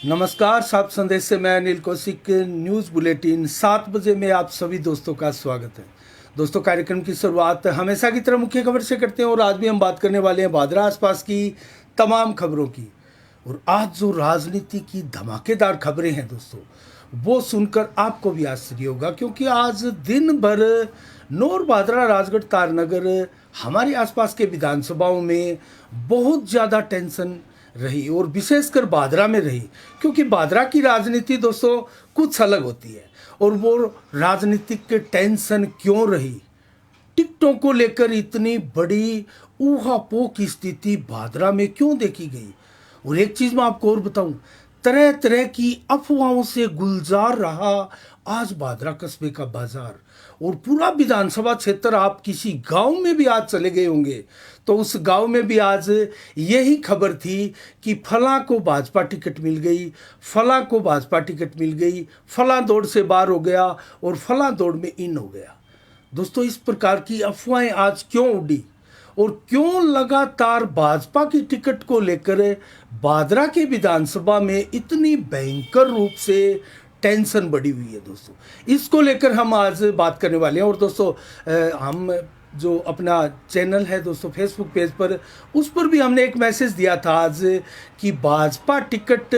नमस्कार, सात संदेश से मैं अनिल कौशिक। न्यूज़ बुलेटिन 7 बजे में आप सभी दोस्तों का स्वागत है। दोस्तों, कार्यक्रम की शुरुआत हमेशा की तरह मुख्य खबर से करते हैं और आज भी हम बात करने वाले हैं भादरा आसपास की तमाम खबरों की। और आज जो राजनीति की धमाकेदार खबरें हैं दोस्तों, वो सुनकर आपको भी आश्चर्य होगा, क्योंकि आज दिन भर नौर भादरा राजगढ़ तारनगर हमारे आसपास के विधानसभाओं में बहुत ज़्यादा टेंशन रही और विशेषकर भादरा में रही, क्योंकि भादरा की राजनीति दोस्तों कुछ अलग होती है। और वो राजनीतिक टेंशन क्यों रही, टिकटों को लेकर इतनी बड़ी ऊहापोह की स्थिति भादरा में क्यों देखी गई। और एक चीज़ मैं आपको और बताऊं, तरह तरह की अफवाहों से गुलजार रहा आज भादरा कस्बे का बाजार। और पूरा विधानसभा क्षेत्र, आप किसी गांव में भी आज चले गए होंगे तो उस गांव में भी आज यही खबर थी कि फलां को भाजपा टिकट मिल गई, फलां को भाजपा टिकट मिल गई, फलां दौड़ से बाहर हो गया और फलां दौड़ में इन हो गया। दोस्तों, इस प्रकार की अफवाहें आज क्यों उड़ी और क्यों लगातार भाजपा की टिकट को लेकर भादरा के विधानसभा में इतनी भयंकर रूप से टेंशन बढ़ी हुई है दोस्तों, इसको लेकर हम आज बात करने वाले हैं। और दोस्तों, हम जो अपना चैनल है दोस्तों फेसबुक पेज पर, उस पर भी हमने एक मैसेज दिया था आज कि भाजपा टिकट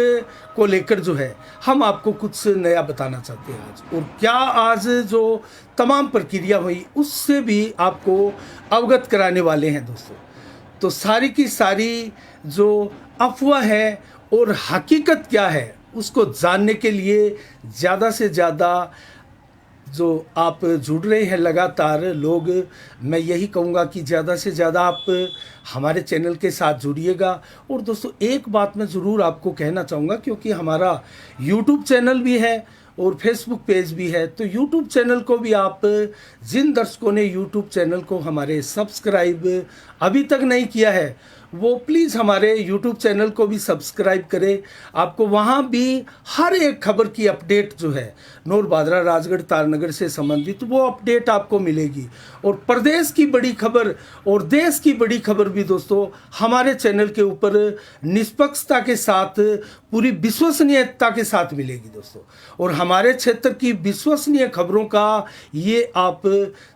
को लेकर जो है हम आपको कुछ नया बताना चाहते हैं आज। और क्या आज जो तमाम प्रक्रिया हुई उससे भी आपको अवगत कराने वाले हैं दोस्तों। तो सारी की सारी जो अफवाह है और हकीकत क्या है उसको जानने के लिए ज़्यादा से ज़्यादा जो आप जुड़ रहे हैं लगातार लोग, मैं यही कहूँगा कि ज़्यादा से ज़्यादा आप हमारे चैनल के साथ जुड़िएगा। और दोस्तों, एक बात मैं ज़रूर आपको कहना चाहूँगा, क्योंकि हमारा यूट्यूब चैनल भी है और फेसबुक पेज भी है, तो यूट्यूब चैनल को भी आप, जिन दर्शकों ने यूट्यूब चैनल को हमारे सब्सक्राइब अभी तक नहीं किया है, वो प्लीज़ हमारे यूट्यूब चैनल को भी सब्सक्राइब करें। आपको वहाँ भी हर एक खबर की अपडेट जो है नौर भादरा राजगढ़ तारनगर से संबंधित, वो अपडेट आपको मिलेगी। और प्रदेश की बड़ी खबर और देश की बड़ी खबर भी दोस्तों हमारे चैनल के ऊपर निष्पक्षता के साथ, पूरी विश्वसनीयता के साथ मिलेगी दोस्तों। और हमारे क्षेत्र की विश्वसनीय खबरों का ये आप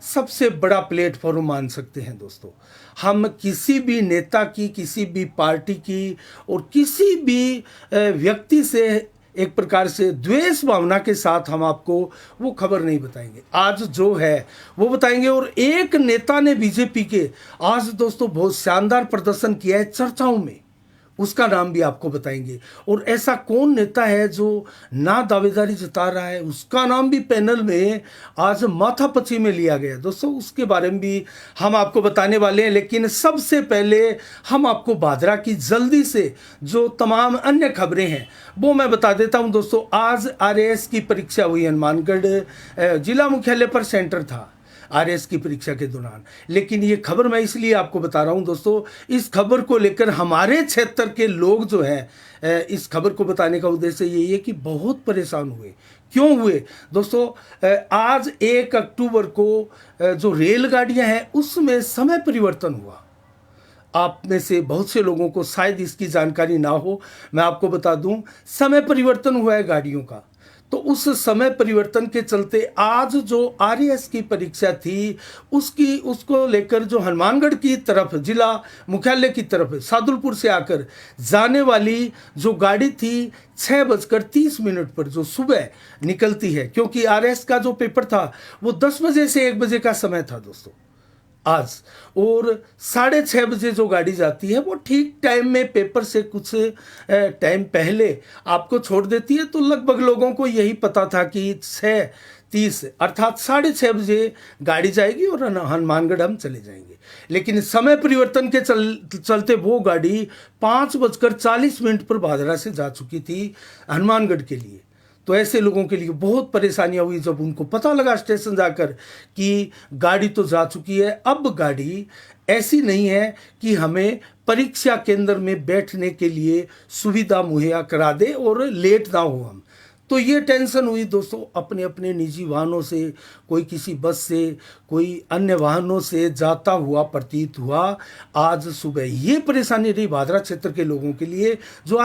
सबसे बड़ा प्लेटफॉर्म मान सकते हैं दोस्तों। हम किसी भी नेता की, किसी भी पार्टी की और किसी भी व्यक्ति से एक प्रकार से द्वेष भावना के साथ हम आपको वो खबर नहीं बताएंगे। आज जो है वो बताएंगे। और एक नेता ने बीजेपी के आज दोस्तों बहुत शानदार प्रदर्शन किया है चर्चाओं में, उसका नाम भी आपको बताएंगे। और ऐसा कौन नेता है जो ना दावेदारी जता रहा है, उसका नाम भी पैनल में आज माथापच्ची में लिया गया दोस्तों, उसके बारे में भी हम आपको बताने वाले हैं। लेकिन सबसे पहले हम आपको भादरा की जल्दी से जो तमाम अन्य खबरें हैं वो मैं बता देता हूं दोस्तों। आज आरएएस की परीक्षा हुई, हनुमानगढ़ जिला मुख्यालय पर सेंटर था आरएएस की परीक्षा के दौरान। लेकिन ये खबर मैं इसलिए आपको बता रहा हूं दोस्तों, इस खबर को लेकर हमारे क्षेत्र के लोग जो हैं, इस खबर को बताने का उद्देश्य यही है कि बहुत परेशान हुए। क्यों हुए दोस्तों? आज 1 अक्टूबर को जो रेलगाड़ियां हैं उसमें समय परिवर्तन हुआ। आप में से बहुत से लोगों को शायद इसकी जानकारी ना हो, मैं आपको बता दूं, समय परिवर्तन हुआ है गाड़ियों का। तो उस समय परिवर्तन के चलते आज जो आरएएस की परीक्षा थी उसको लेकर जो हनुमानगढ़ की तरफ, जिला मुख्यालय की तरफ सादुलपुर से आकर जाने वाली जो गाड़ी थी 6:30 पर जो सुबह निकलती है, क्योंकि आरएएस का जो पेपर था वो 10 बजे से 1 बजे का समय था दोस्तों आज। और 6:30 बजे जो गाड़ी जाती है वो ठीक टाइम में पेपर से कुछ टाइम पहले आपको छोड़ देती है। तो लगभग लोगों को यही पता था कि 6:30 अर्थात 6:30 बजे गाड़ी जाएगी और हनुमानगढ़ हम चले जाएंगे। लेकिन समय परिवर्तन के चलते वो गाड़ी 5:40 पर भादरा से जा चुकी थी हनुमानगढ़ के लिए। तो ऐसे लोगों के लिए बहुत परेशानियां हुई जब उनको पता लगा स्टेशन जाकर कि गाड़ी तो जा चुकी है, अब गाड़ी ऐसी नहीं है कि हमें परीक्षा केंद्र में बैठने के लिए सुविधा मुहैया करा दे और लेट ना हो हम। तो ये टेंशन हुई दोस्तों, अपने अपने निजी वाहनों से, कोई किसी बस से, कोई अन्य वाहनों से जाता हुआ प्रतीत हुआ आज सुबह। ये परेशानी रही भादरा क्षेत्र के लोगों के लिए जो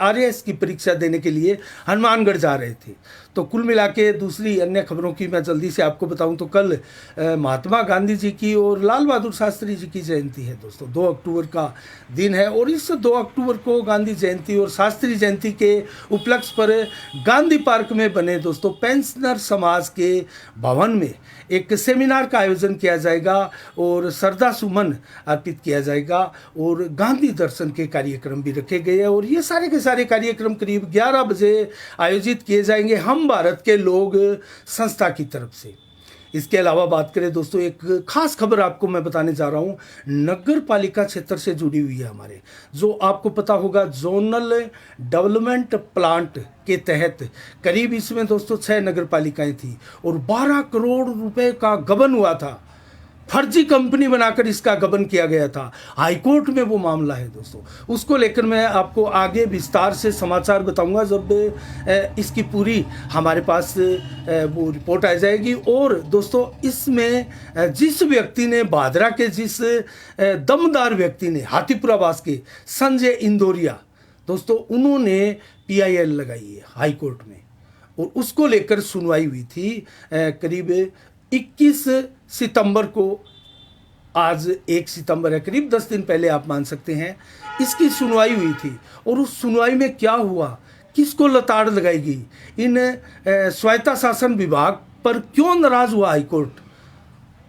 RAS की परीक्षा देने के लिए हनुमानगढ़ जा रहे थे। तो कुल मिला के दूसरी अन्य खबरों की मैं जल्दी से आपको बताऊं तो कल महात्मा गांधी जी की और लाल बहादुर शास्त्री जी की जयंती है दोस्तों। 2 अक्टूबर का दिन है और इस 2 अक्टूबर को गांधी जयंती और शास्त्री जयंती के उपलक्ष्य पर गांधी पार्क में बने दोस्तों पेंशनर समाज के भवन में एक सेमिनार का आयोजन किया जाएगा और श्रद्धा सुमन अर्पित किया जाएगा और गांधी दर्शन के कार्यक्रम भी रखे गए हैं। और ये सारे के सारे कार्यक्रम करीब 11 बजे आयोजित किए जाएंगे हम भारत के लोग संस्था की तरफ से। इसके अलावा बात करें दोस्तों, एक खास खबर आपको मैं बताने जा रहा हूँ, नगर पालिका क्षेत्र से जुड़ी हुई है हमारे। जो आपको पता होगा जोनल डेवलपमेंट प्लांट के तहत करीब इसमें दोस्तों 6 नगर पालिकाएं थी और 12 करोड़ रुपए का गबन हुआ था। फर्जी कंपनी बनाकर इसका गबन किया गया था। हाईकोर्ट में वो मामला है दोस्तों। उसको लेकर मैं आपको आगे विस्तार से समाचार बताऊंगा जब इसकी पूरी हमारे पास वो रिपोर्ट आ जाएगी। और दोस्तों इसमें जिस व्यक्ति ने भादरा के जिस दमदार व्यक्ति ने हाथीपुरावास के संजय इंदौरिया दोस्तों, उन्होंने PIL लगाई है हाईकोर्ट में और उसको लेकर सुनवाई हुई थी करीब 21 सितंबर को। आज 1 सितंबर है, करीब 10 दिन पहले आप मान सकते हैं इसकी सुनवाई हुई थी। और उस सुनवाई में क्या हुआ, किसको लताड़ लगाई गई, इन स्वायत्ता शासन विभाग पर क्यों नाराज हुआ हाईकोर्ट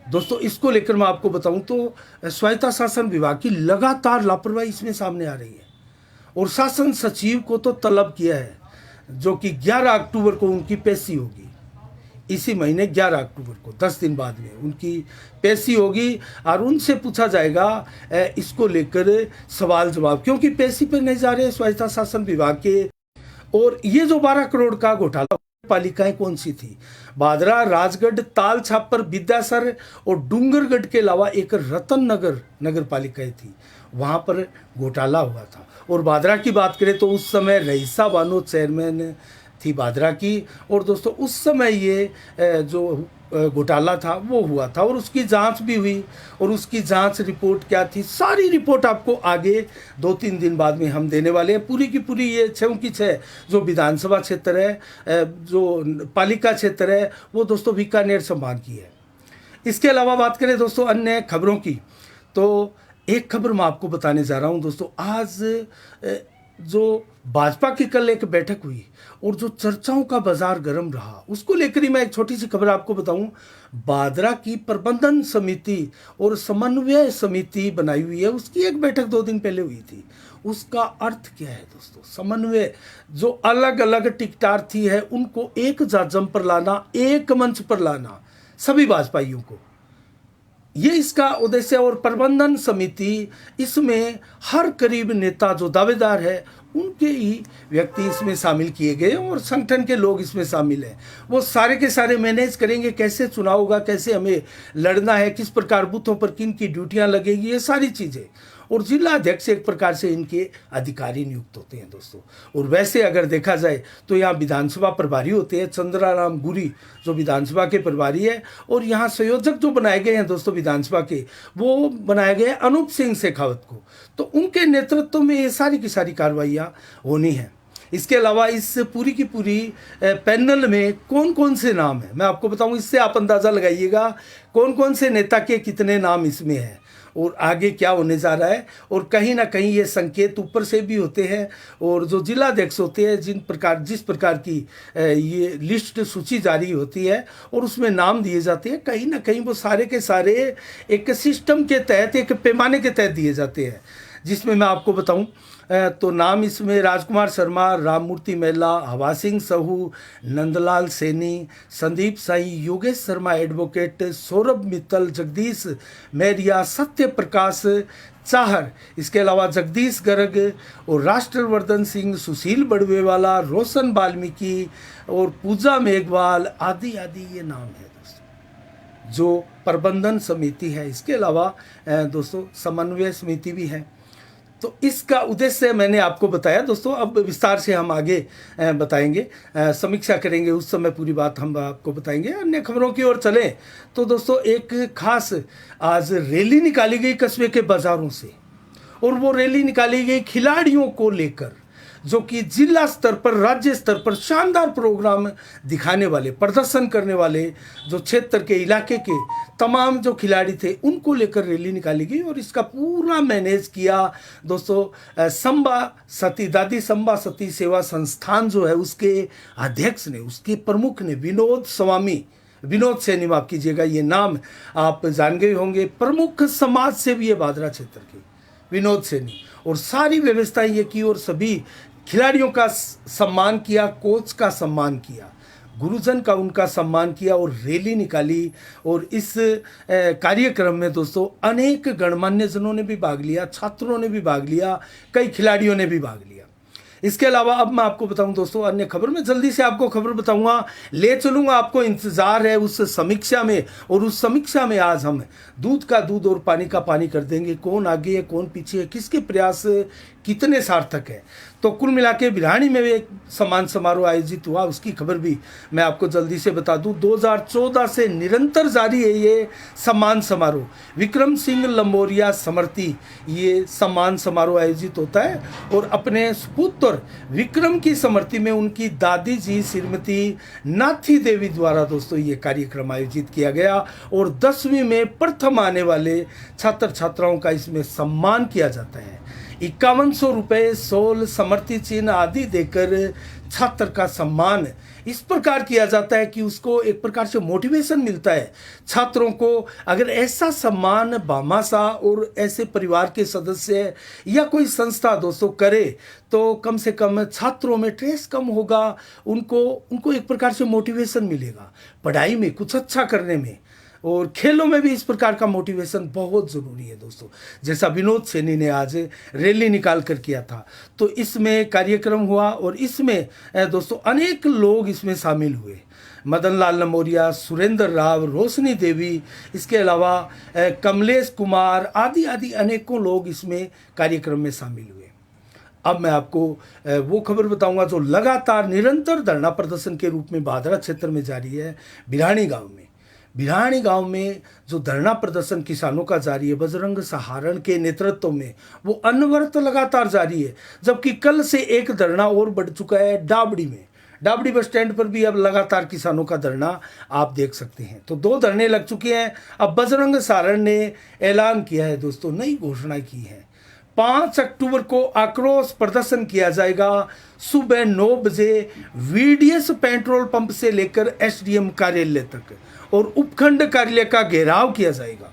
दोस्तों, इसको लेकर मैं आपको बताऊं तो स्वायत्ता शासन विभाग की लगातार लापरवाही इसमें सामने आ रही है। और शासन सचिव को तो तलब किया है जो कि 11 अक्टूबर को उनकी पेशी होगी। इसी महीने 11 अक्टूबर को 10 दिन बाद में उनकी पेशी होगी और उनसे पूछा जाएगा इसको लेकर सवाल जवाब, क्योंकि पेशी पर नहीं जा रहे स्वायत्ता शासन विभाग के। और ये जो 12 करोड़ का घोटाला, पालिकाएं कौन सी थी? भादरा, राजगढ़, ताल छापर, विद्यासर और डूंगरगढ़ के अलावा एक रतन नगर पालिकाएं थी, वहां पर घोटाला हुआ था। और भादरा की बात करें तो उस समय रईसा बानो चेयरमैन थी भादरा की। और दोस्तों उस समय ये जो घोटाला था वो हुआ था और उसकी जांच भी हुई। और उसकी जांच रिपोर्ट क्या थी, सारी रिपोर्ट आपको आगे 2-3 दिन बाद में हम देने वाले हैं। पूरी की पूरी ये 6 की 6 जो विधानसभा क्षेत्र है, जो पालिका क्षेत्र है, वो दोस्तों बीकानेर संभाग की है। इसके अलावा बात करें दोस्तों अन्य खबरों की, तो एक खबर मैं आपको बताने जा रहा हूँ दोस्तों। आज जो भाजपा की कल एक बैठक हुई और जो चर्चाओं का बाजार गर्म रहा, उसको लेकर ही मैं एक छोटी सी खबर आपको बताऊं। भादरा की प्रबंधन समिति और समन्वय समिति बनाई हुई है, उसकी एक बैठक 2 दिन पहले हुई थी। उसका अर्थ क्या है दोस्तों? समन्वय, जो अलग अलग टिकटार्थी है उनको एक जाजम पर लाना, एक मंच पर लाना, सभी भाजपाइयों को, ये इसका उद्देश्य। और प्रबंधन समिति, इसमें हर करीब नेता जो दावेदार है उनके ही व्यक्ति इसमें शामिल किए गए और संगठन के लोग इसमें शामिल हैं। वो सारे के सारे मैनेज करेंगे, कैसे चुनाव होगा, कैसे हमें लड़ना है, किस प्रकार बूथों पर किन की ड्यूटियां लगेगी, ये सारी चीज़ें। और जिला अध्यक्ष एक प्रकार से इनके अधिकारी नियुक्त होते हैं दोस्तों। और वैसे अगर देखा जाए तो यहाँ विधानसभा प्रभारी होते हैं, चंद्राराम गुरी जो विधानसभा के प्रभारी है। और यहाँ संयोजक जो बनाए गए हैं दोस्तों विधानसभा के, वो बनाए गए अनूप सिंह शेखावत को। तो उनके नेतृत्व में ये सारी की सारी कार्रवाइयाँ होनी हैं। इसके अलावा इस पूरी की पूरी पैनल में कौन कौन से नाम हैं मैं आपको बताऊं, इससे आप अंदाज़ा लगाइएगा कौन कौन से नेता के कितने नाम इसमें हैं और आगे क्या होने जा रहा है। और कहीं ना कहीं ये संकेत ऊपर से भी होते हैं। और जो जिला अध्यक्ष होते हैं, जिस प्रकार की ये लिस्ट सूची जारी होती है और उसमें नाम दिए जाते हैं, कहीं ना कहीं वो सारे के सारे एक सिस्टम के तहत, एक पैमाने के तहत दिए जाते हैं। जिसमें मैं आपको बताऊं तो नाम इसमें राजकुमार शर्मा, राममूर्ति मेला, हवा सिंह सहू, नंदलाल सैनी, संदीप साई, योगेश शर्मा एडवोकेट, सौरभ मित्तल, जगदीश मैरिया, सत्य प्रकाश चाहर, इसके अलावा जगदीश गर्ग और राष्ट्रवर्धन सिंह, सुशील बड़वेवाला, रोशन वाल्मीकि और पूजा मेघवाल आदि आदि ये नाम है दोस्तों जो प्रबंधन समिति है। इसके अलावा दोस्तों समन्वय समिति भी है। तो इसका उद्देश्य मैंने आपको बताया दोस्तों। अब विस्तार से हम आगे बताएंगे, समीक्षा करेंगे, उस समय पूरी बात हम आपको बताएंगे। अन्य खबरों की ओर चलें तो दोस्तों एक खास आज रैली निकाली गई कस्बे के बाज़ारों से। और वो रैली निकाली गई खिलाड़ियों को लेकर, जो कि जिला स्तर पर, राज्य स्तर पर शानदार प्रोग्राम दिखाने वाले, प्रदर्शन करने वाले जो क्षेत्र के, इलाके के तमाम जो खिलाड़ी थे, उनको लेकर रैली निकाली गई। और इसका पूरा मैनेज किया दोस्तों संबा सती, दादी संबा सती सेवा संस्थान जो है उसके अध्यक्ष ने, उसके प्रमुख ने, विनोद सैनी, माफ कीजिएगा ये नाम आप जान गए होंगे, प्रमुख समाज सेवी है भादरा क्षेत्र के विनोद सैनी। और सारी व्यवस्थाएं ये की और सभी खिलाड़ियों का सम्मान किया, कोच का सम्मान किया, गुरुजन का उनका सम्मान किया और रैली निकाली। और इस कार्यक्रम में दोस्तों अनेक गणमान्य जनों ने भी भाग लिया, छात्रों ने भी भाग लिया, कई खिलाड़ियों ने भी भाग लिया। इसके अलावा अब मैं आपको बताऊं दोस्तों अन्य खबर में, जल्दी से आपको खबर बताऊंगा, ले चलूंगा, आपको इंतजार है उस समीक्षा में। और उस समीक्षा में आज हम दूध का दूध और पानी का पानी कर देंगे, कौन आगे है कौन पीछे है, किसके प्रयास कितने सार्थक है। तो कुल मिला के भिलानी में भी एक सम्मान समारोह आयोजित हुआ, उसकी खबर भी मैं आपको जल्दी से बता दूं। 2014 से निरंतर जारी है ये सम्मान समारोह। विक्रम सिंह लंबोरिया समर्ति ये सम्मान समारोह आयोजित होता है और अपने सुपुत्र विक्रम की समर्ति में उनकी दादी जी श्रीमती नाथी देवी द्वारा दोस्तों ये कार्यक्रम आयोजित किया गया। और 10वीं में प्रथम आने वाले छात्र छात्राओं का इसमें सम्मान किया जाता है। 5100 रुपये, शॉल, समर्ति चिन्ह आदि देकर छात्र का सम्मान इस प्रकार किया जाता है कि उसको एक प्रकार से मोटिवेशन मिलता है छात्रों को। अगर ऐसा सम्मान भामाशाह और ऐसे परिवार के सदस्य या कोई संस्था दोस्तों करे तो कम से कम छात्रों में स्ट्रेस कम होगा, उनको एक प्रकार से मोटिवेशन मिलेगा पढ़ाई में, कुछ अच्छा करने में। और खेलों में भी इस प्रकार का मोटिवेशन बहुत ज़रूरी है दोस्तों, जैसा विनोद सैनी ने आज रैली निकाल कर किया था। तो इसमें कार्यक्रम हुआ और इसमें दोस्तों अनेक लोग इसमें शामिल हुए, मदन लाल लंबोरिया, सुरेंद्र राव, रोशनी देवी, इसके अलावा कमलेश कुमार आदि अनेकों लोग इसमें कार्यक्रम में शामिल हुए। अब मैं आपको वो खबर बताऊंगा जो लगातार निरंतर धरना प्रदर्शन के रूप में भादरा क्षेत्र में जारी है। भिलानी गांव में जो धरना प्रदर्शन किसानों का जारी है, बजरंग सहारण के नेतृत्व में वो अनवरत लगातार जारी है। जबकि कल से एक धरना और बढ़ चुका है डाबड़ी में, डाबड़ी बस स्टैंड पर भी अब लगातार किसानों का धरना आप देख सकते हैं। तो 2 धरने लग चुके हैं। अब बजरंग सहारण ने ऐलान किया है दोस्तों, नई घोषणा की है, 5 अक्टूबर को आक्रोश प्रदर्शन किया जाएगा सुबह 9 बजे वीडीएस पेट्रोल पंप से लेकर एसडीएम कार्यालय तक, और उपखंड कार्यालय का घेराव किया जाएगा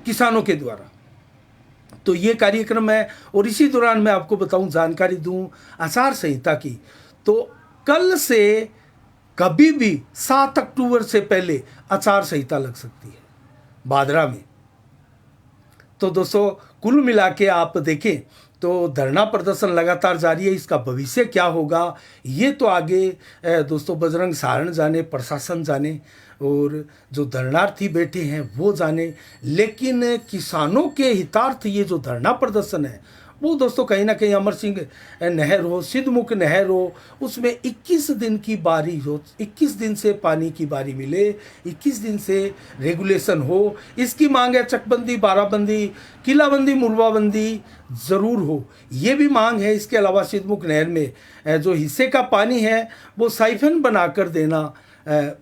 किसानों के द्वारा। तो ये कार्यक्रम है। और इसी दौरान मैं आपको बताऊं, जानकारी दूं आचार संहिता की, तो कल से कभी भी 7 अक्टूबर से पहले आचार संहिता लग सकती है भादरा में। तो दोस्तों कुल मिला के आप देखें तो धरना प्रदर्शन लगातार जारी है। इसका भविष्य क्या होगा ये तो आगे दोस्तों बजरंग सहारण जाने, प्रशासन जाने और जो धरनार्थी बैठे हैं वो जाने। लेकिन किसानों के हितार्थ ये जो धरना प्रदर्शन है वो दोस्तों कहीं ना कहीं अमर सिंह नहर हो, सिद्धमुख नहर हो, उसमें 21 दिन की बारी हो, 21 दिन से पानी की बारी मिले, 21 दिन से रेगुलेशन हो, इसकी मांग है। चकबंदी, बाराबंदी, किलाबंदी, मुरबाबंदी ज़रूर हो, ये भी मांग है। इसके अलावा सिद्धमुख नहर में जो हिस्से का पानी है वो साइफन बनाकर देना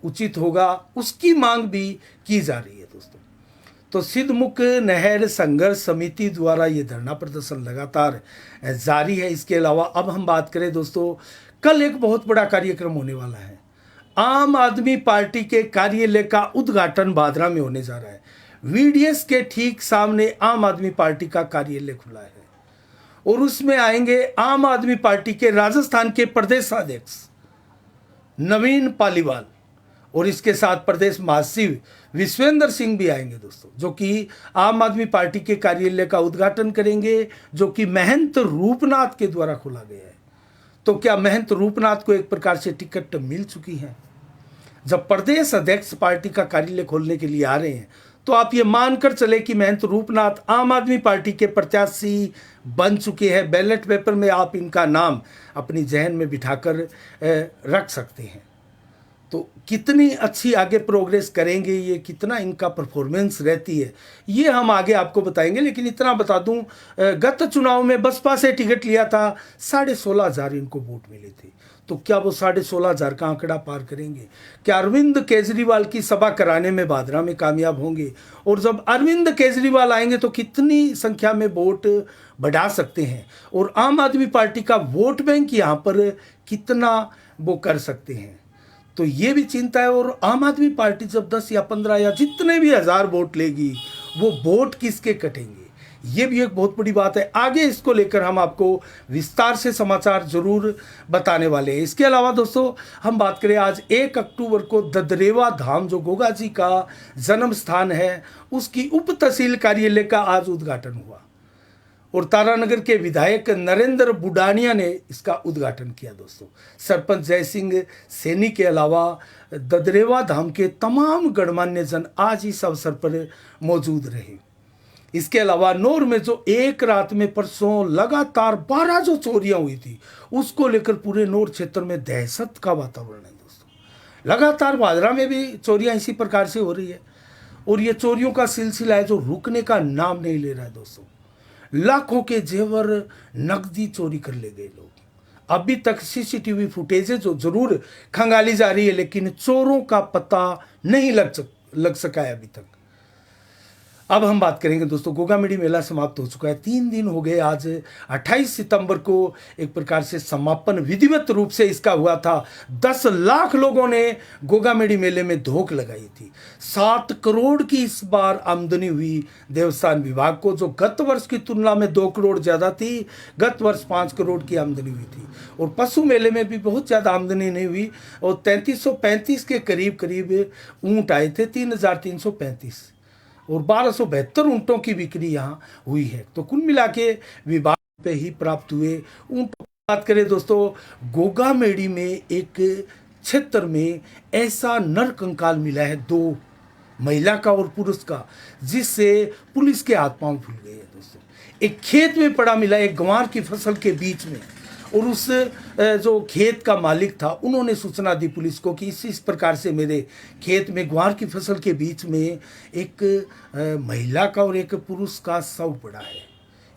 उचित होगा, उसकी मांग भी की जा रही है दोस्तों। तो सिद्धमुख नहर संघर्ष समिति द्वारा ये धरना प्रदर्शन लगातार जारी है। इसके अलावा अब हम बात करें दोस्तों, कल एक बहुत बड़ा कार्यक्रम होने वाला है। आम आदमी पार्टी के कार्यालय का उद्घाटन भादरा में होने जा रहा है। वीडीएस के ठीक सामने आम आदमी पार्टी का कार्यालय खुला है और उसमें आएंगे आम आदमी पार्टी के राजस्थान के प्रदेशाध्यक्ष नवीन पालीवाल और इसके साथ प्रदेश महासचिव विश्वेंद्र सिंह भी आएंगे दोस्तों, जो कि आम आदमी पार्टी के कार्यालय का उद्घाटन करेंगे, जो कि महंत रूपनाथ के द्वारा खोला गया है। तो क्या महंत रूपनाथ को एक प्रकार से टिकट मिल चुकी है? जब प्रदेश अध्यक्ष पार्टी का कार्यालय खोलने के लिए आ रहे हैं तो आप ये मानकर चले कि महंत रूपनाथ आम आदमी पार्टी के प्रत्याशी बन चुके हैं। बैलेट पेपर में आप इनका नाम अपनी जहन में बिठाकर रख सकते हैं। तो कितनी अच्छी आगे प्रोग्रेस करेंगे ये, कितना इनका परफॉर्मेंस रहती है, ये हम आगे आपको बताएंगे। लेकिन इतना बता दूं, गत चुनाव में बसपा से टिकट लिया था, 16,500 इनको वोट मिले थे। तो क्या वो 16,500 का आंकड़ा पार करेंगे? क्या अरविंद केजरीवाल की सभा कराने में भादरा में कामयाब होंगे? और जब अरविंद केजरीवाल आएंगे तो कितनी संख्या में वोट बढ़ा सकते हैं, और आम आदमी पार्टी का वोट बैंक यहाँ पर कितना वो कर सकते हैं? तो ये भी चिंता है। और आम आदमी पार्टी जब 10 या 15 या जितने भी 1000 वोट लेगी, वो वोट किसके कटेंगे? ये भी एक बहुत बड़ी बात है। आगे इसको लेकर हम आपको विस्तार से समाचार जरूर बताने वाले हैं। इसके अलावा दोस्तों, हम बात करें, आज 1 अक्टूबर को ददरेवा धाम, जो गोगा जी का जन्म स्थान है, उसकी उप तहसील कार्यालय का आज उद्घाटन हुआ, और तारानगर के विधायक नरेंद्र बुडानिया ने इसका उद्घाटन किया। दोस्तों, सरपंच जय सिंह सैनी के अलावा ददरेवा धाम के तमाम गणमान्य जन आज इस अवसर पर मौजूद रहे। इसके अलावा नौर में जो एक रात में परसों लगातार 12 जो चोरियां हुई थी, उसको लेकर पूरे नौर क्षेत्र में दहशत का वातावरण है। दोस्तों, लगातार भादरा में भी चोरियां इसी प्रकार से हो रही है, और ये चोरियों का सिलसिला है जो रुकने का नाम नहीं ले रहा है। दोस्तों, लाखों के जेवर, नकदी चोरी कर ले गए लोग। अभी तक सीसीटीवी फुटेज जो जरूर खंगाली जा रही है, लेकिन चोरों का पता नहीं लग सका है अभी तक। अब हम बात करेंगे दोस्तों, गोगामेडी मेला समाप्त हो चुका है, 3 दिन हो गए। आज 28 सितंबर को एक प्रकार से समापन विधिवत रूप से इसका हुआ था। 10 लाख लोगों ने गोगामेडी मेले में धोख लगाई थी। 7 करोड़ की इस बार आमदनी हुई देवस्थान विभाग को, जो गत वर्ष की तुलना में 2 करोड़ ज़्यादा थी। गत वर्ष 5 करोड़ की आमदनी हुई थी। और पशु मेले में भी बहुत ज़्यादा आमदनी नहीं हुई, और 3335 के करीब ऊँट आए थे, 3335, और 1272 ऊँटों की बिक्री यहाँ हुई है। तो कुल मिला के विभाग पे ही प्राप्त हुए ऊँटों की बात करें दोस्तों, गोगामेडी में एक क्षेत्र में ऐसा नर कंकाल मिला है, 2 महिला का और पुरुष का, जिससे पुलिस के हाथ पांव फूल गए हैं। दोस्तों, एक खेत में पड़ा मिला, एक गंवार की फसल के बीच में, और उस जो खेत का मालिक था, उन्होंने सूचना दी पुलिस को कि इस प्रकार से मेरे खेत में ग्वार की फसल के बीच में एक महिला का और एक पुरुष का शव पड़ा है।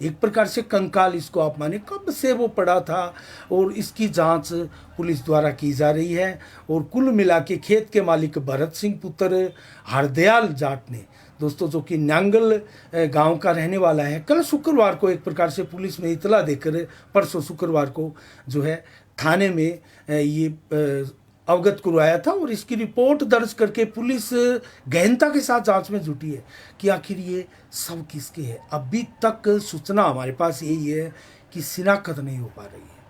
एक प्रकार से कंकाल इसको आप माने, कब से वो पड़ा था, और इसकी जांच पुलिस द्वारा की जा रही है। और कुल मिला के खेत के मालिक भरत सिंह पुत्र हरदयाल जाट ने दोस्तों, जो कि नांगल गांव का रहने वाला है, कल शुक्रवार को एक प्रकार से पुलिस में इतला देकर, परसों शुक्रवार को जो है थाने में ये अवगत करवाया था, और इसकी रिपोर्ट दर्ज करके पुलिस गहनता के साथ जांच में जुटी है कि आखिर ये सब किसके है। अभी तक सूचना हमारे पास यही है कि शिनाख्त नहीं हो पा रही है।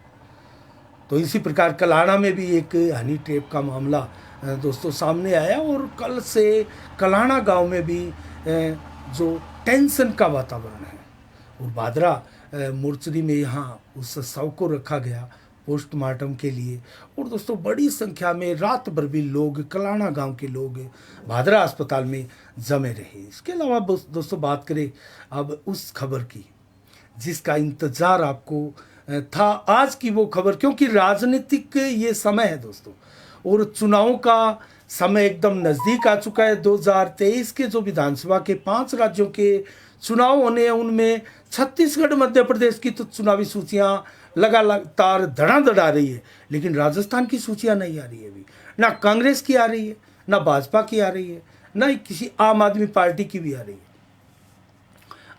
तो इसी प्रकार कलाना में भी एक हनी ट्रैप का मामला दोस्तों सामने आया, और कल से कलाना गांव में भी जो टेंशन का वातावरण है, और भादरा मोर्चरी में यहाँ उस शव को रखा गया पोस्टमार्टम के लिए। और दोस्तों, बड़ी संख्या में रात भर भी लोग, कलाना गांव के लोग भादरा अस्पताल में जमे रहे। इसके अलावा दोस्तों बात करें अब उस खबर की जिसका इंतज़ार आपको था, आज की वो खबर, क्योंकि राजनीतिक ये समय है दोस्तों, और चुनाव का समय एकदम नज़दीक आ चुका है। 2023 के जो विधानसभा के 5 राज्यों के चुनाव होने हैं, उनमें छत्तीसगढ़, मध्य प्रदेश की तो चुनावी सूचियां लगातार धड़ाधड़ आ रही है, लेकिन राजस्थान की सूचियां नहीं आ रही है अभी। ना कांग्रेस की आ रही है, ना भाजपा की आ रही है, ना ही किसी आम आदमी पार्टी की भी आ रही है।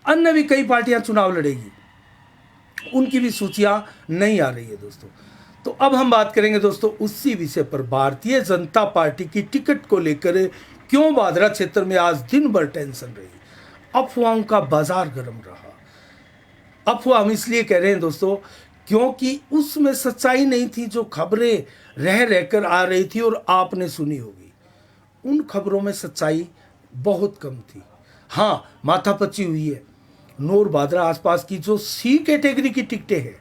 अन्य भी कई पार्टियां चुनाव लड़ेगी, उनकी भी सूचियां नहीं आ रही है दोस्तों। तो अब हम बात करेंगे दोस्तों उसी विषय पर, भारतीय जनता पार्टी की टिकट को लेकर क्यों भादरा क्षेत्र में आज दिन भर टेंशन रही, अफवाहों का बाजार गर्म रहा। अफवाह हम इसलिए कह रहे हैं दोस्तों, क्योंकि उसमें सच्चाई नहीं थी। जो खबरें रहकर आ रही थी और आपने सुनी होगी, उन खबरों में सच्चाई बहुत कम थी। हाँ, माथापच्ची हुई है। नौर भादरा आसपास की जो सी कैटेगरी की टिकटें हैं,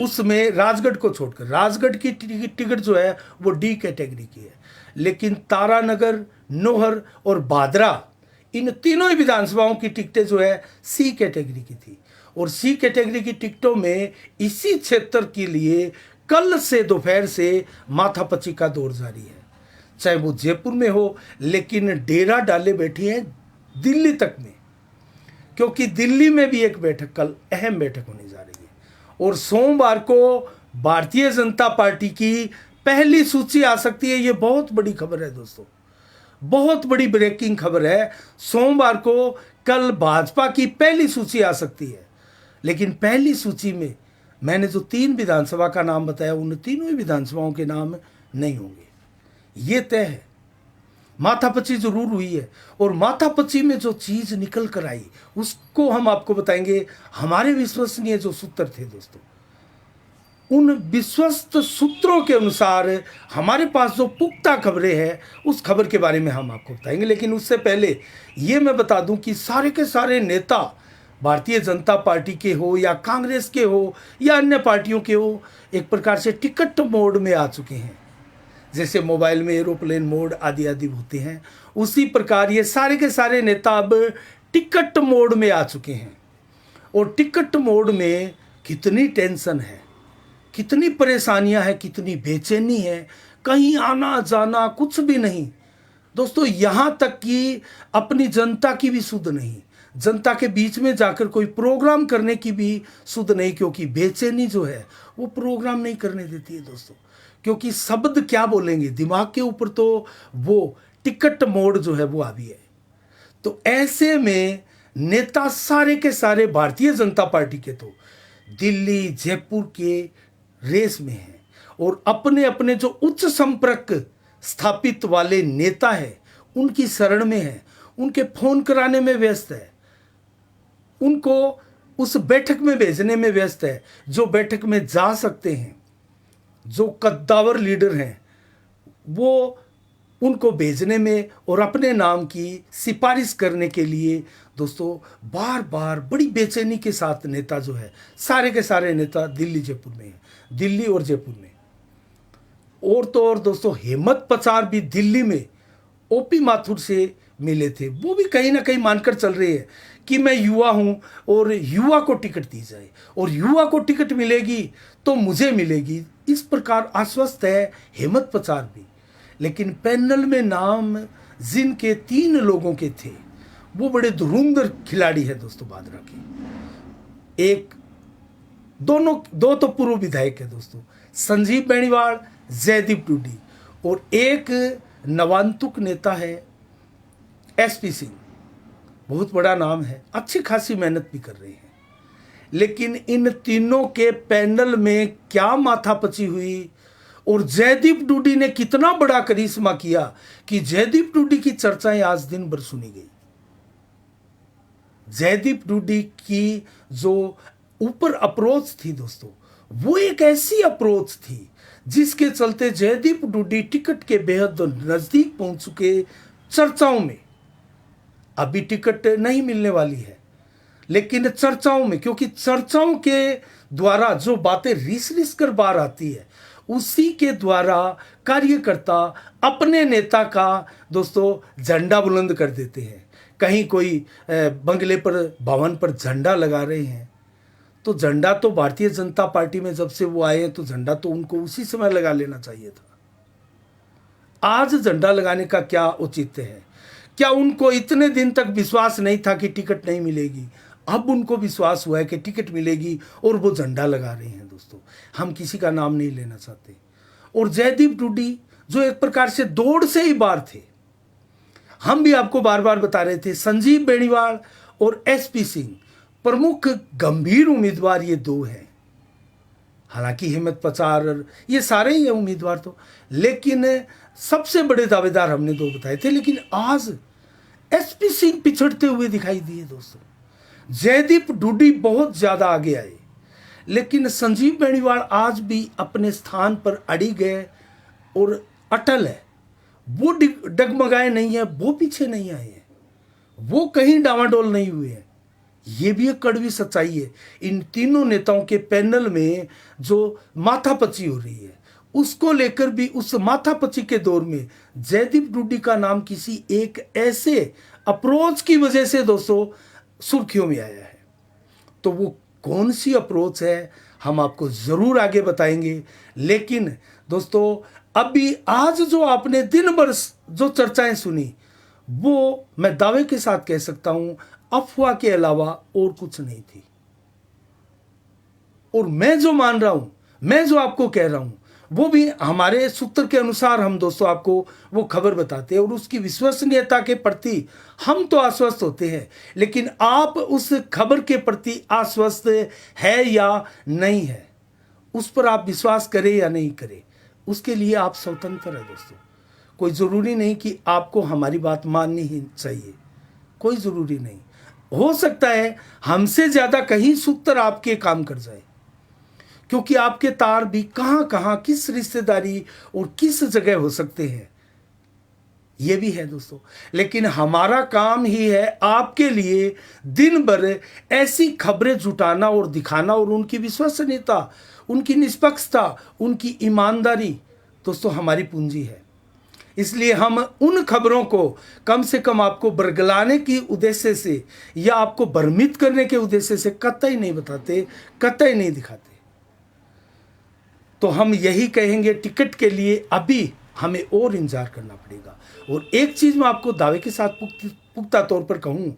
उसमें राजगढ़ को छोड़कर, राजगढ़ की टिकट जो है वो डी कैटेगरी की है, लेकिन तारानगर, नौहर और भादरा, इन तीनों ही विधानसभाओं की टिकटें जो है सी कैटेगरी की थी। और सी कैटेगरी की टिकटों में इसी क्षेत्र के लिए कल से दोपहर से माथापच्ची का दौर जारी है। चाहे वो जयपुर में हो, लेकिन डेरा डाले बैठी हैं दिल्ली तक में, क्योंकि दिल्ली में भी एक बैठक, कल अहम बैठक होने जा रही है। और सोमवार को भारतीय जनता पार्टी की पहली सूची आ सकती है। ये बहुत बड़ी खबर है दोस्तों, बहुत बड़ी ब्रेकिंग खबर है। सोमवार को कल भाजपा की पहली सूची आ सकती है, लेकिन पहली सूची में मैंने जो 3 विधानसभा का नाम बताया, उन तीनों विधानसभाओं के नाम नहीं होंगे, ये तय है। माथापच्ची जरूर हुई है, और माथापच्ची में जो चीज निकल कर आई उसको हम आपको बताएंगे। हमारे विश्वसनीय जो सूत्र थे दोस्तों, उन विश्वस्त सूत्रों के अनुसार हमारे पास जो पुख्ता खबरें हैं, उस खबर के बारे में हम आपको बताएंगे। लेकिन उससे पहले ये मैं बता दूं कि सारे के सारे नेता भारतीय जनता पार्टी के हो या कांग्रेस के हो या अन्य पार्टियों के हो, एक प्रकार से टिकट मोड में आ चुके हैं। जैसे मोबाइल में एरोप्लेन मोड आदि आदि होते हैं, उसी प्रकार ये सारे के सारे नेता अब टिकट मोड में आ चुके हैं। और टिकट मोड में कितनी टेंशन है, कितनी परेशानियां हैं, कितनी बेचैनी है, कहीं आना जाना कुछ भी नहीं दोस्तों। यहां तक कि अपनी जनता की भी सुध नहीं, जनता के बीच में जाकर कोई प्रोग्राम करने की भी सुध नहीं, क्योंकि बेचैनी जो है वो प्रोग्राम नहीं करने देती है दोस्तों। क्योंकि शब्द क्या बोलेंगे, दिमाग के ऊपर तो वो टिकट मोड जो है वो हावी है। तो ऐसे में नेता सारे के सारे भारतीय जनता पार्टी के तो दिल्ली जयपुर के रेस में हैं, और अपने अपने जो उच्च संपर्क स्थापित वाले नेता हैं उनकी शरण में है, उनके फोन कराने में व्यस्त है, उनको उस बैठक में भेजने में व्यस्त है। जो बैठक में जा सकते हैं, जो कद्दावर लीडर हैं, वो उनको भेजने में और अपने नाम की सिफारिश करने के लिए दोस्तों बार बार बड़ी बेचैनी के साथ नेता जो है, सारे के सारे नेता दिल्ली जयपुर में हैं, दिल्ली और जयपुर में। और तो और दोस्तों, हेमंत पचार भी दिल्ली में ओपी माथुर से मिले थे। वो भी कहीं ना कहीं मानकर चल रहे हैं कि मैं युवा हूं और युवा को टिकट दी जाए, और युवा को टिकट मिलेगी तो मुझे मिलेगी, इस प्रकार आश्वस्त है हेमंत पचार भी। लेकिन पैनल में नाम जिनके 3 लोगों के थे, वो बड़े धुरंधर खिलाड़ी है दोस्तों भादरा के। एक दो तो पूर्व विधायक है दोस्तों, संजीव बेनीवाल, जयदीप डूडी, और एक नवांतुक नेता है एसपी सिंह। बहुत बड़ा नाम है, अच्छी खासी मेहनत भी कर रहे हैं। लेकिन इन तीनों के पैनल में क्या माथापच्ची हुई, और जयदीप डूडी ने कितना बड़ा करिश्मा किया कि जयदीप डूडी की चर्चाएं आज दिन भर सुनी गई। जयदीप डूडी की जो ऊपर अप्रोच थी दोस्तों, वो एक ऐसी अप्रोच थी जिसके चलते जयदीप डूडी टिकट के बेहद नजदीक पहुंच चुके चर्चाओं में। अभी टिकट नहीं मिलने वाली है, लेकिन चर्चाओं में, क्योंकि चर्चाओं के द्वारा जो बातें रिस कर बाहर आती है, उसी के द्वारा कार्यकर्ता अपने नेता का दोस्तों झंडा बुलंद कर देते हैं। कहीं कोई बंगले पर, भवन पर झंडा लगा रहे हैं, तो झंडा तो भारतीय जनता पार्टी में जब से वो आए हैं, तो झंडा तो उनको उसी समय लगा लेना चाहिए था। आज झंडा लगाने का क्या औचित्य है? क्या उनको इतने दिन तक विश्वास नहीं था कि टिकट नहीं मिलेगी? अब उनको विश्वास हुआ है कि टिकट मिलेगी और वो झंडा लगा रहे हैं दोस्तों। हम किसी का नाम नहीं लेना चाहते। और जयदीप डूडी जो एक प्रकार से दौड़ से ही बाहर थे, हम भी आपको बार बार बता रहे थे, संजीव बेनीवाल और एसपी सिंह प्रमुख गंभीर उम्मीदवार ये 2 हैं। हालांकि हेमंत पचार ये सारे ही हैं उम्मीदवार तो, लेकिन सबसे बड़े दावेदार हमने 2 बताए थे। लेकिन आज एसपी सिंह पिछड़ते हुए दिखाई दिए दोस्तों। जयदीप डूडी बहुत ज्यादा आगे आए, लेकिन संजीव बेनीवाल आज भी अपने स्थान पर अड़ी गए और अटल है। वो डगमगाए नहीं है, वो पीछे नहीं आए हैं, वो कहीं डावाडोल नहीं हुए हैं। ये भी एक कड़वी सच्चाई है। इन तीनों नेताओं के पैनल में जो माथापच्ची हो रही है, उसको लेकर भी, उस माथापच्ची के दौर में जयदीप डूडी का नाम किसी एक ऐसे अप्रोच की वजह से दोस्तों सुर्खियों में आया है। तो वो कौन सी अप्रोच है हम आपको ज़रूर आगे बताएंगे। लेकिन दोस्तों अभी आज जो आपने दिन भर जो चर्चाएं सुनी, वो मैं दावे के साथ कह सकता हूं अफवाह के अलावा और कुछ नहीं थी। और मैं जो मान रहा हूं, मैं जो आपको कह रहा हूं, वो भी हमारे सूत्र के अनुसार हम दोस्तों आपको वो खबर बताते हैं और उसकी विश्वसनीयता के प्रति हम तो आश्वस्त होते हैं, लेकिन आप उस खबर के प्रति आश्वस्त है या नहीं है, उस पर आप विश्वास करें या नहीं करें, उसके लिए आप स्वतंत्र हैं दोस्तों। कोई ज़रूरी नहीं कि आपको हमारी बात माननी ही चाहिए, कोई ज़रूरी नहीं। हो सकता है हमसे ज़्यादा कहीं सूत्र आपके काम कर जाए, क्योंकि आपके तार भी कहां कहां किस रिश्तेदारी और किस जगह हो सकते हैं, ये भी है दोस्तों। लेकिन हमारा काम ही है आपके लिए दिन भर ऐसी खबरें जुटाना और दिखाना, और उनकी विश्वसनीयता, उनकी निष्पक्षता, उनकी ईमानदारी दोस्तों हमारी पूंजी है। इसलिए हम उन खबरों को कम से कम आपको बरगलाने की उद्देश्य से या आपको भ्रमित करने के उद्देश्य से कतई नहीं बताते, कतई नहीं दिखाते। तो हम यही कहेंगे, टिकट के लिए अभी हमें और इंतजार करना पड़ेगा। और एक चीज मैं आपको दावे के साथ पुख्ता तौर पर कहूं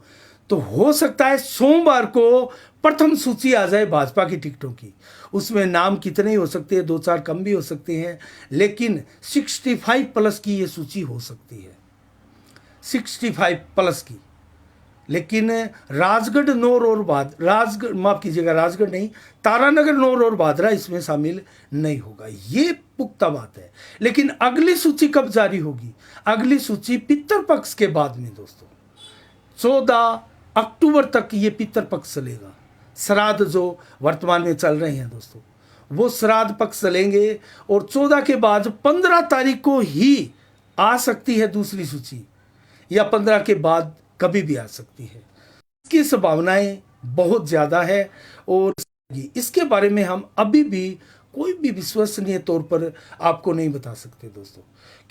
तो हो सकता है सोमवार को प्रथम सूची आ जाए भाजपा की टिकटों की। उसमें नाम कितने ही हो सकते हैं, 2-4 कम भी हो सकते हैं, लेकिन 65 प्लस की ये सूची हो सकती है, 65 प्लस की। लेकिन राजगढ़, नौर और राजगढ़, माफ कीजिएगा, राजगढ़ नहीं, तारानगर, नौर और भादरा इसमें शामिल नहीं होगा, ये पुख्ता बात है। लेकिन अगली सूची कब जारी होगी? अगली सूची पितृपक्ष के बाद में दोस्तों, 14 अक्टूबर तक ये पितृपक्ष चलेगा। श्राद्ध जो वर्तमान में चल रहे हैं दोस्तों, वो श्राद्ध पक्ष चलेंगे और 14 के बाद 15 तारीख को ही आ सकती है दूसरी सूची, या 15 के बाद कभी भी आ सकती है। इसकी संभावनाएं बहुत ज़्यादा है और इसके बारे में हम अभी भी कोई भी विश्वसनीय तौर पर आपको नहीं बता सकते दोस्तों,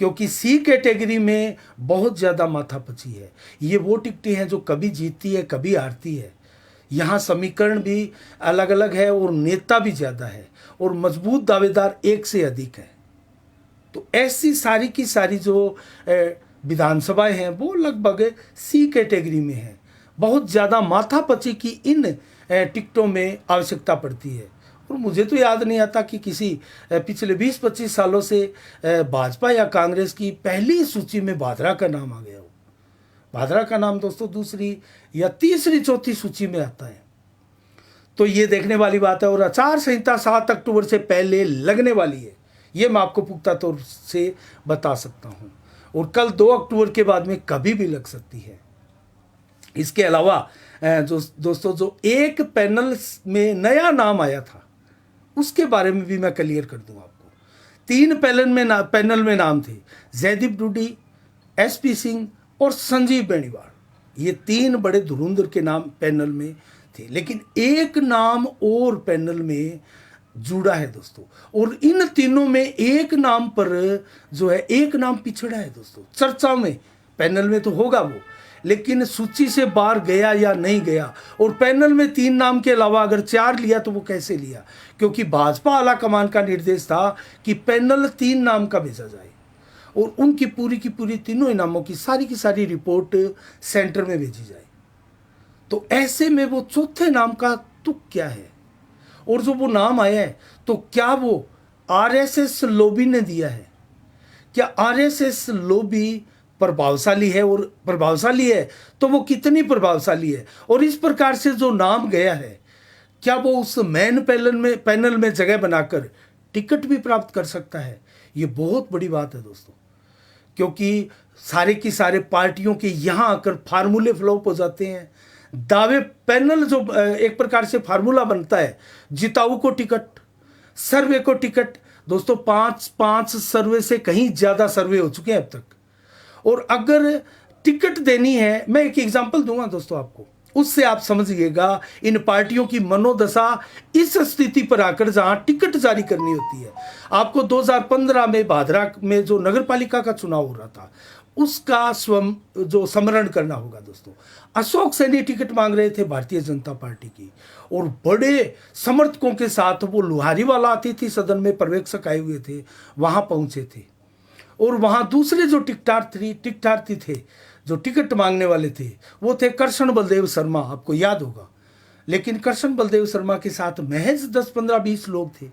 क्योंकि सी कैटेगरी में बहुत ज़्यादा माथापच्ची है। ये वो टिकटें हैं जो कभी जीतती है, कभी हारती है। यहाँ समीकरण भी अलग अलग है और नेता भी ज़्यादा है और मजबूत दावेदार एक से अधिक है। तो ऐसी सारी की सारी जो विधानसभाएं हैं वो लगभग सी कैटेगरी में हैं। बहुत ज़्यादा माथापच्ची की इन टिकटों में आवश्यकता पड़ती है। और मुझे तो याद नहीं आता कि किसी पिछले 20-25 सालों से भाजपा या कांग्रेस की पहली सूची में भादरा का नाम आ गया हो। भादरा का नाम दोस्तों दूसरी या तीसरी, चौथी सूची में आता है। तो ये देखने वाली बात है। और आचार संहिता 7 अक्टूबर से पहले लगने वाली है, ये मैं आपको पुख्ता तौर से बता सकता हूँ। और कल 2 अक्टूबर के बाद में कभी भी लग सकती है। इसके अलावा जो दोस्तों जो एक पैनल में नया नाम आया था उसके बारे में भी मैं क्लियर कर दूं आपको। 3 पैनल में नाम थे, जयदीप डूडी, SP सिंह और संजीव बेनीवाल। ये 3 बड़े धुरंधर के नाम पैनल में थे, लेकिन एक नाम और पैनल में जुड़ा है दोस्तों। और इन तीनों में एक नाम पर जो है एक नाम पिछड़ा है दोस्तों। चर्चा में पैनल में तो होगा वो, लेकिन सूची से बाहर गया या नहीं गया। और पैनल में 3 नाम के अलावा अगर 4 लिया तो वो कैसे लिया? क्योंकि भाजपा आला कमान का निर्देश था कि पैनल 3 नाम का भेजा जाए और उनकी पूरी की पूरी तीनों इनामों की सारी रिपोर्ट सेंटर में भेजी जाए। तो ऐसे में वो चौथे नाम का तुक क्या है? और जो वो नाम आया है तो क्या वो RSS लॉबी ने दिया है? क्या RSS लॉबी प्रभावशाली है? और प्रभावशाली है तो वो कितनी प्रभावशाली है? और इस प्रकार से जो नाम गया है क्या वो उस मेन पैनल में जगह बनाकर टिकट भी प्राप्त कर सकता है? ये बहुत बड़ी बात है दोस्तों, क्योंकि सारे की सारे पार्टियों के यहाँ आकर फार्मूले फ्लॉप हो जाते हैं। दावे पैनल जो एक प्रकार से फार्मूला बनता है, जिताऊ को टिकट, सर्वे को टिकट। दोस्तों 5 सर्वे से कहीं ज़्यादा सर्वे हो चुके हैं अब तक। और अगर टिकट देनी है, मैं एक एग्जांपल दूंगा दोस्तों आपको, उससे आप समझिएगा इन पार्टियों की मनोदशा इस स्थिति पर आकर जहां टिकट जारी करनी होती है। आपको 2015 में भादरा में जो नगर पालिका का चुनाव हो रहा था उसका स्वयं जो स्मरण करना होगा दोस्तों। अशोक सैनी टिकट मांग रहे थे भारतीय जनता पार्टी की, और बड़े समर्थकों के साथ वो लोहारी वाला अतिथि सदन में पर्यवेक्षक आए हुए थे, वहां पहुंचे थे। और वहां दूसरे जो टिकटार्थी थे, जो टिकट मांगने वाले थे, वो थे कृष्ण बलदेव शर्मा, आपको याद होगा। लेकिन कृष्ण बलदेव शर्मा के साथ महज 10-15-20 लोग थे,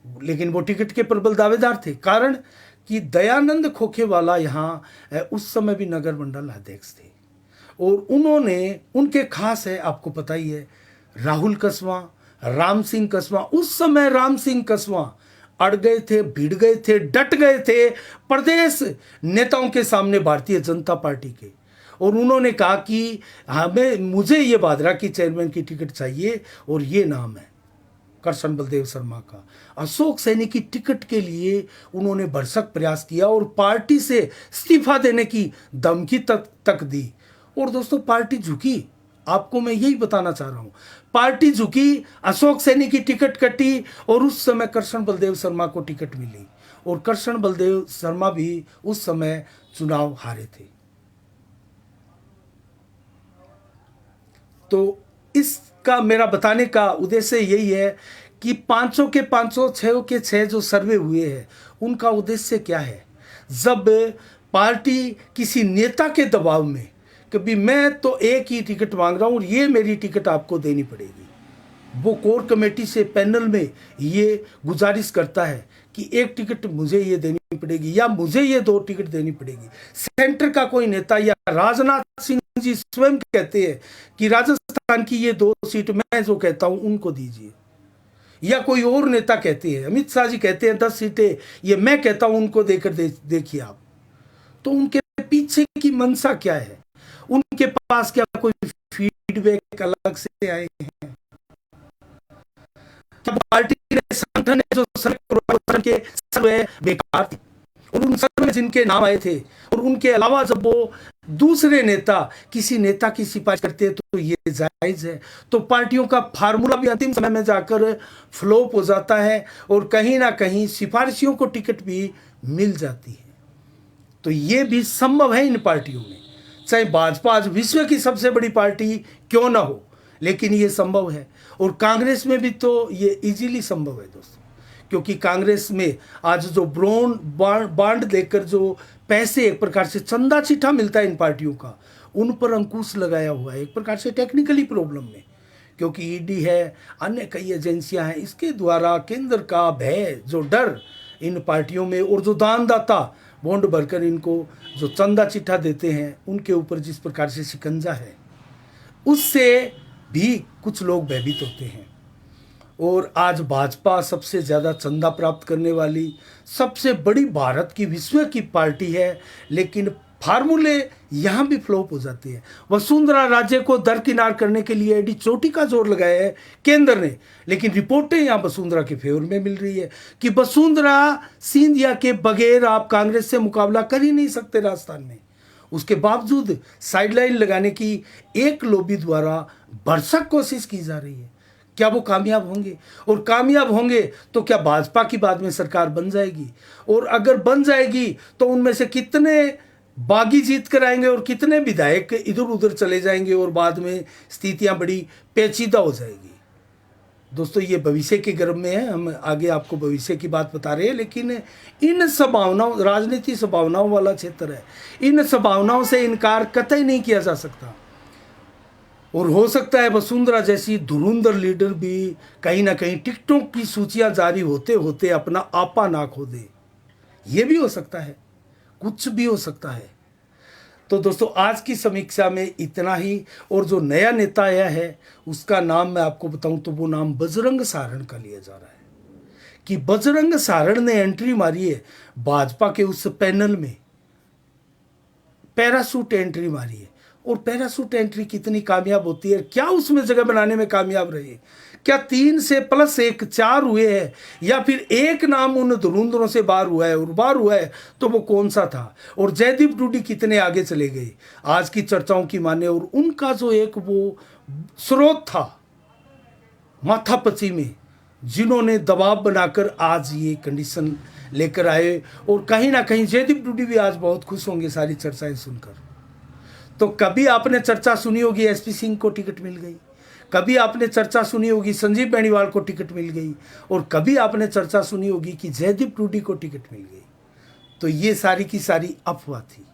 लेकिन वो टिकट के प्रबल दावेदार थे। कारण कि दयानंद खोखेवाला यहाँ उस समय भी नगर मंडल अध्यक्ष थे, और उन्होंने, उनके खास है, आपको पता ही है, राहुल कसवां, राम सिंह कसवां। उस समय राम सिंह कसवां अड़ गए थे, भिड़ गए थे, डट गए थे प्रदेश नेताओं के सामने भारतीय जनता पार्टी के, और उन्होंने कहा कि मुझे ये भादरा की चेयरमैन की टिकट चाहिए, और ये नाम है कृष्ण बलदेव शर्मा का। अशोक सैनी की टिकट के लिए उन्होंने भरसक प्रयास किया और पार्टी से इस्तीफा देने की धमकी तक दी। और दोस्तों पार्टी झुकी, आपको मैं यही बताना चाह रहा हूं, पार्टी झुकी, अशोक सैनी की टिकट कटी, और उस समय कृष्ण बलदेव शर्मा को टिकट मिली, और कृष्ण बलदेव शर्मा भी उस समय चुनाव हारे थे। तो इसका मेरा बताने का उद्देश्य यही है कि 500 के 500, 600 के 6 जो सर्वे हुए हैं, उनका उद्देश्य क्या है। जब पार्टी किसी नेता के दबाव में, कभी मैं तो एक ही टिकट मांग रहा हूं और ये मेरी टिकट आपको देनी पड़ेगी, वो कोर कमेटी से पैनल में ये गुजारिश करता है कि एक टिकट मुझे ये देनी पड़ेगी, या मुझे ये 2 टिकट देनी पड़ेगी। सेंटर का कोई नेता या राजनाथ सिंह जी स्वयं कहते हैं कि राजस्थान की ये 2 सीट मैं जो कहता हूं उनको दीजिए, या कोई और नेता कहते हैं, अमित शाह जी कहते हैं 10 सीटें ये मैं कहता हूं उनको देकर देखिए आप। तो उनके पीछे की मंशा क्या है, उनके पास क्या कोई फीडबैक अलग से आए हैं? पार्टी ने, संगठन ने जो सर्वे के सर्वे बेकार थे, और उन सर्वे जिनके नाम आए थे, और उनके अलावा जब वो दूसरे नेता किसी नेता की सिफारिश करते हैं तो ये जायज है। तो पार्टियों का फार्मूला भी अंतिम समय में जाकर फ्लॉप हो जाता है, और कहीं ना कहीं सिफारिशियों को टिकट भी मिल जाती है। तो ये भी संभव है इन पार्टियों में, चाहे भाजपा आज विश्व की सबसे बड़ी पार्टी क्यों ना हो, लेकिन ये संभव है। और कांग्रेस में भी तो ये इजीली संभव है दोस्तों, क्योंकि कांग्रेस में आज जो बॉन्ड देकर जो पैसे, एक प्रकार से चंदा चिट्ठा मिलता है इन पार्टियों का, उन पर अंकुश लगाया हुआ है, एक प्रकार से टेक्निकली प्रॉब्लम में, क्योंकि ईडी है, अन्य कई एजेंसियां हैं, इसके द्वारा केंद्र का भय, जो डर इन पार्टियों में, और जो दानदाता बॉन्ड भरकर इनको जो चंदा चिट्ठा देते हैं, उनके ऊपर जिस प्रकार से शिकंजा है, उससे भी कुछ लोग भयभीत होते हैं। और आज भाजपा सबसे ज़्यादा चंदा प्राप्त करने वाली सबसे बड़ी भारत की, विश्व की पार्टी है, लेकिन फार्मूले यहाँ भी फ्लॉप हो जाते हैं। वसुंधरा राज्य को दरकिनार करने के लिए एडी चोटी का जोर लगाया है केंद्र ने, लेकिन रिपोर्टें यहाँ वसुंधरा के फेवर में मिल रही है कि वसुंधरा सिंधिया के बगैर आप कांग्रेस से मुकाबला कर ही नहीं सकते राजस्थान में। उसके बावजूद साइडलाइन लगाने की एक लॉबी द्वारा भरसक कोशिश की जा रही है। क्या वो कामयाब होंगे? और कामयाब होंगे तो क्या भाजपा की बाद में सरकार बन जाएगी? और अगर बन जाएगी तो उनमें से कितने बागी जीत कर आएंगे और कितने विधायक इधर उधर चले जाएंगे, और बाद में स्थितियां बड़ी पेचीदा हो जाएगी। दोस्तों ये भविष्य के गर्भ में है, हम आगे आपको भविष्य की बात बता रहे हैं, लेकिन इन संभावनाओं, राजनीति संभावनाओं वाला क्षेत्र है, इन संभावनाओं से इनकार कतई नहीं किया जा सकता। और हो सकता है वसुंधरा जैसी धुरंधर लीडर भी कहीं ना कहीं टिकटों की सूचियां जारी होते होते अपना आपा ना खो दे, ये भी हो सकता है, कुछ भी हो सकता है। तो दोस्तों आज की समीक्षा में इतना ही, और जो नया नेता आया है उसका नाम मैं आपको बताऊं तो वो नाम बजरंग सारण का लिया जा रहा है, कि बजरंग सारण ने एंट्री मारी है भाजपा के उस पैनल में, पैरासूट एंट्री मारी है। और पैरासूट एंट्री कितनी कामयाब होती है, क्या उसमें जगह बनाने में कामयाब रहे? क्या 3 से +1 4 हुए हैं, या फिर एक नाम उन धुरंधरों से बाहर हुआ है? और बाहर हुआ है तो वो कौन सा था? और जयदीप डूडी कितने आगे चले गए आज की चर्चाओं की माने? और उनका जो एक वो स्रोत था माथापची में, जिन्होंने दबाव बनाकर आज ये कंडीशन लेकर आए, और कहीं ना कहीं जयदीप डूडी भी आज बहुत खुश होंगे सारी चर्चाएं सुनकर। तो कभी आपने चर्चा सुनी होगी एसपी सिंह को टिकट मिल गई, कभी आपने चर्चा सुनी होगी संजीव बेनीवाल को टिकट मिल गई, और कभी आपने चर्चा सुनी होगी कि जयदीप डूडी को टिकट मिल गई। तो ये सारी की सारी अफवाह थी,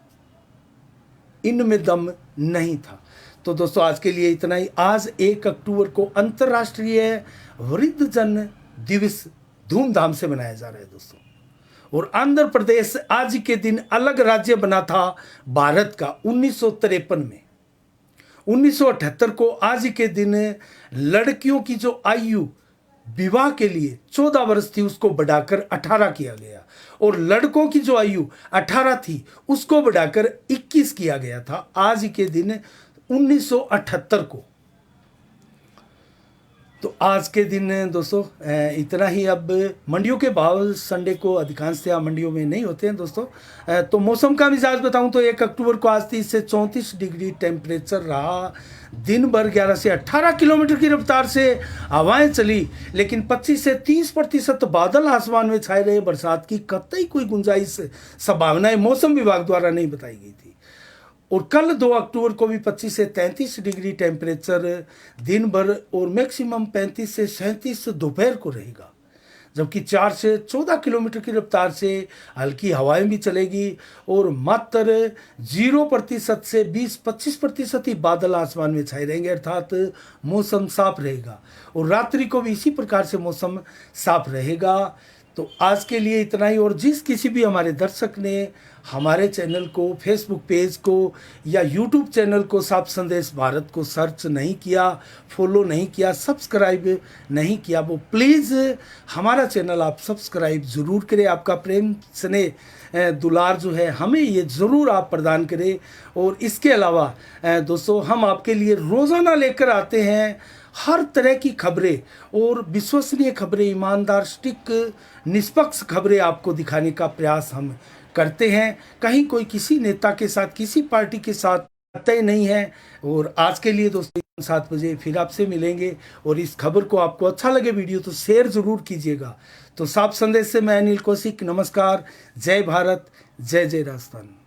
इनमें दम नहीं था। तो दोस्तों आज के लिए इतना ही। आज 1 अक्टूबर को अंतर्राष्ट्रीय वृद्धजन दिवस धूमधाम से मनाया जा रहा है दोस्तों। और आंध्र प्रदेश आज के दिन अलग राज्य बना था भारत का 1953 में। 1978 को आज के दिन लड़कियों की जो आयु विवाह के लिए 14 वर्ष थी उसको बढ़ाकर 18 किया गया, और लड़कों की जो आयु 18 थी उसको बढ़ाकर 21 किया गया था आज के दिन 1978 को। तो आज के दिन दोस्तों इतना ही। अब मंडियों के भाव संडे को अधिकांशतः मंडियों में नहीं होते हैं दोस्तों। तो मौसम का मिजाज बताऊं तो 1 अक्टूबर को आज 30 से 34 डिग्री टेम्परेचर रहा। दिन भर 11 से 18 किलोमीटर की रफ्तार से हवाएं चली, लेकिन 25 से 30% बादल आसमान में छाए रहे। बरसात की कतई कोई गुंजाइश संभावनाएं मौसम विभाग द्वारा नहीं बताई गई थी। और कल 2 अक्टूबर को भी 25 से 33 डिग्री टेम्परेचर दिन भर और मैक्सिमम 35 से 37 दोपहर को रहेगा, जबकि 4 से 14 किलोमीटर की रफ्तार से हल्की हवाएं भी चलेगी, और मात्र 0% से 20-25% ही बादल आसमान में छाए रहेंगे, अर्थात मौसम साफ रहेगा। और रात्रि को भी इसी प्रकार से मौसम साफ रहेगा। तो आज के लिए इतना ही। और जिस किसी भी हमारे दर्शक ने हमारे चैनल को, फेसबुक पेज को या यूट्यूब चैनल को साफ संदेश भारत को सर्च नहीं किया, फॉलो नहीं किया, सब्सक्राइब नहीं किया, वो प्लीज़ हमारा चैनल आप सब्सक्राइब ज़रूर करें। आपका प्रेम स्नेह दुलार जो है हमें ये ज़रूर आप प्रदान करें। और इसके अलावा दोस्तों हम आपके लिए रोज़ाना लेकर आते हैं हर तरह की खबरें, और विश्वसनीय खबरें, ईमानदार, सटीक, निष्पक्ष खबरें आपको दिखाने का प्रयास हम करते हैं। कहीं कोई किसी नेता के साथ, किसी पार्टी के साथ तय नहीं है। और आज के लिए दोस्तों 7 बजे फिर आपसे मिलेंगे। और इस खबर को आपको अच्छा लगे वीडियो तो शेयर ज़रूर कीजिएगा। तो साफ संदेश से मैं अनिल कौशिक, नमस्कार, जय भारत, जय जय राजस्थान।